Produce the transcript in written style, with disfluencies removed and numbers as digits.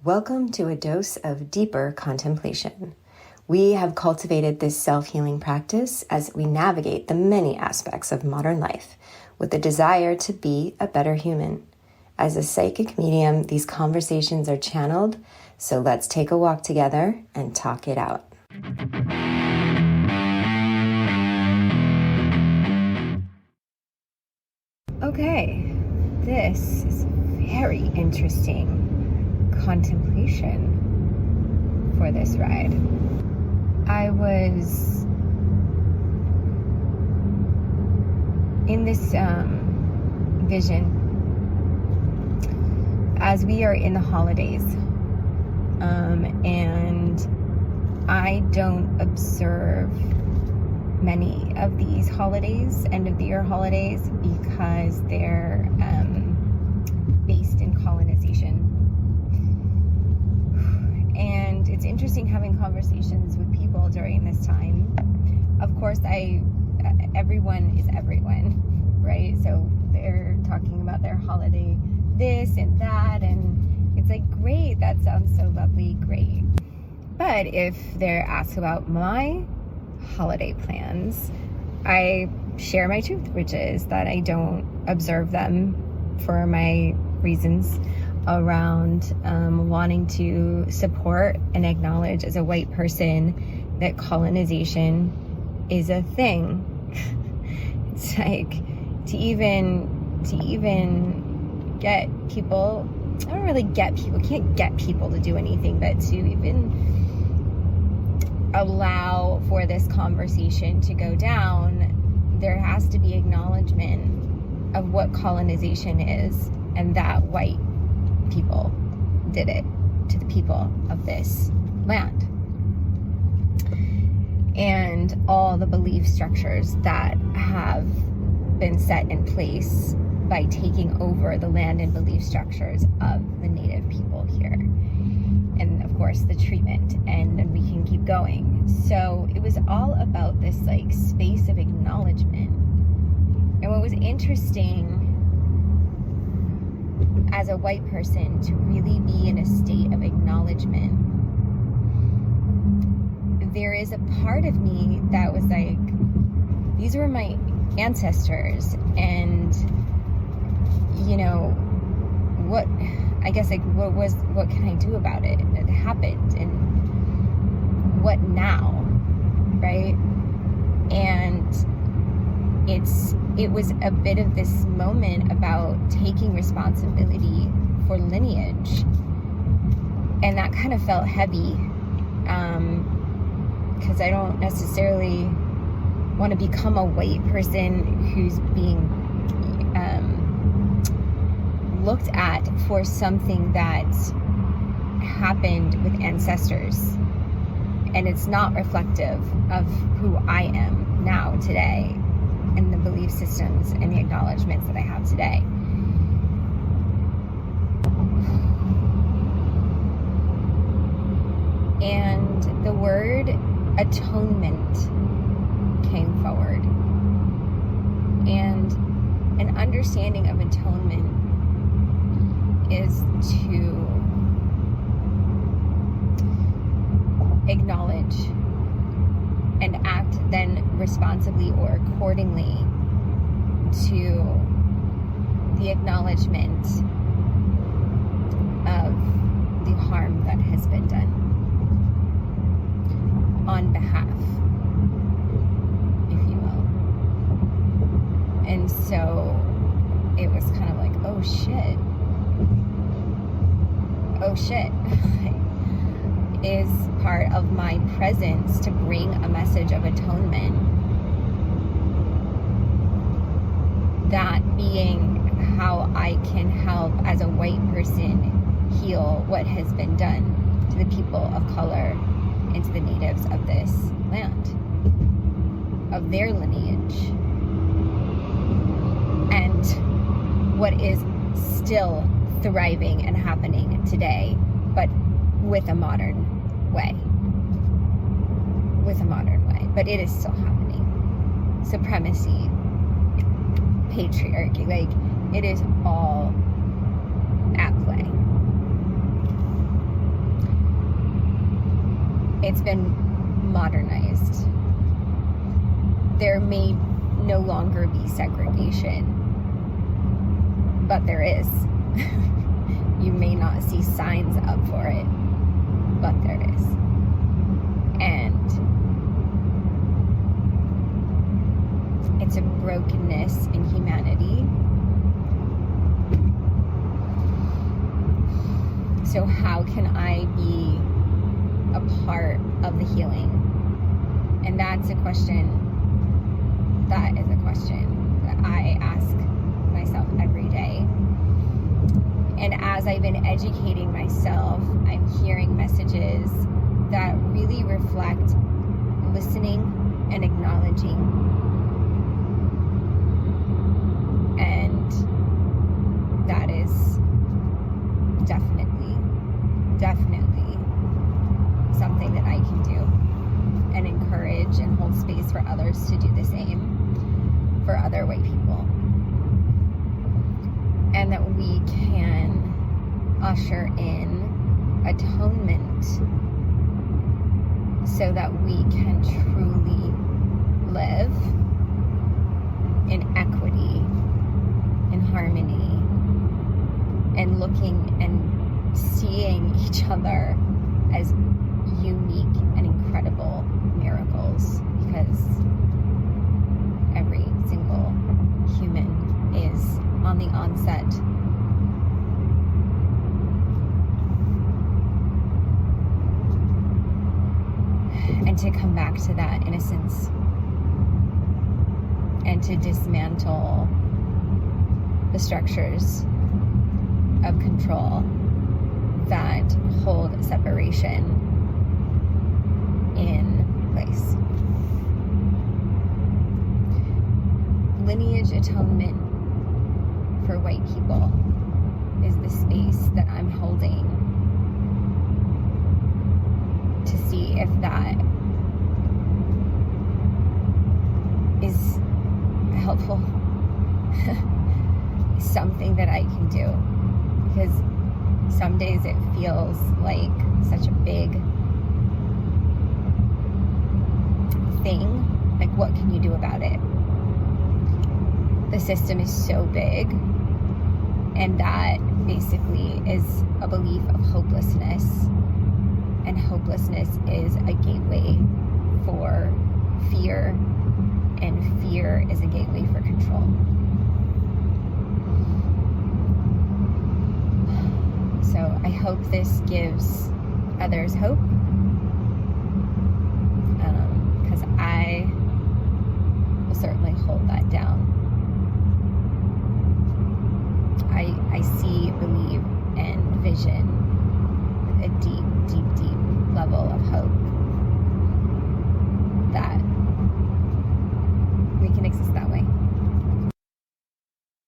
Welcome to a dose of deeper contemplation. We have cultivated this self-healing practice as we navigate the many aspects of modern life with the desire to be a better human. As a psychic medium, these conversations are channeled, so let's take a walk together and talk it out. Okay, this is very interesting contemplation for this ride. I was in this vision as we are in the holidays, and I don't observe many of these holidays, end of the year holidays, because they're based in colonization. And it's interesting having conversations with people during this time. Of course, everyone is everyone, right? So they're talking about their holiday this and that, and it's like, great, that sounds so lovely, great. But if they're asked about my holiday plans, I share my truth, which is that I don't observe them for my reasons around wanting to support and acknowledge as a white person that colonization is a thing. It's like to even get people, I don't really get people, can't get people to do anything, but to even allow for this conversation to go down, there has to be acknowledgement of what colonization is, and that white people did it to the people of this land. And all the belief structures that have been set in place by taking over the land and belief structures of the native people here. And of course the treatment, and then we can keep going. So it was all about this like space of acknowledgement. And what was interesting as a white person to really be in a state of acknowledgement, there is a part of me that was like, these were my ancestors, and you know, what can I do about it? It happened, and what now, right? And it was a bit of this moment about taking responsibility for lineage, and that kind of felt heavy, because I don't necessarily want to become a white person who's being looked at for something that happened with ancestors, and it's not reflective of who I am now today, and the belief systems and the acknowledgments that I have today. And the word atonement came forward, and an understanding of atonement is to acknowledge and act then responsibly or accordingly to the acknowledgement of the harm that has been done on behalf, if you will. And so it was kind of like, oh shit, is part of my presence to bring a message of atonement. That being how I can help as a white person heal what has been done to the people of color and to the natives of this land, of their lineage, and what is still thriving and happening today, but with a modern way. But it is still happening. Supremacy, patriarchy, like, it is all at play. it's been modernized. There may no longer be segregation, but there is. You may not see signs up for it, but there is. And it's a brokenness in humanity. So how can I be a part of the healing? And that's a question. That is a question that I ask myself every day. And as I've been educating myself, I'm hearing messages that really reflect listening and acknowledging. And that is definitely something that I can do and encourage and hold space for others to do the same for other white people. And that we can usher in atonement so that we can truly live in equity, in harmony, and looking and seeing each other as unique and incredible miracles, because every single human is on the onset and to come back to that innocence and to dismantle the structures of control that hold separation in place. Lineage atonement for white people is the space that I'm holding to see if that is helpful. Something that I can do, because some days it feels like such a big thing. Like, what can you do about it? The system is so big, and that basically is a belief of hopelessness, and hopelessness is a gateway for fear, and fear is a gateway for control. So I hope this gives others hope, because I will certainly hold that down. I see, believe, and vision with a deep, deep, deep level of hope.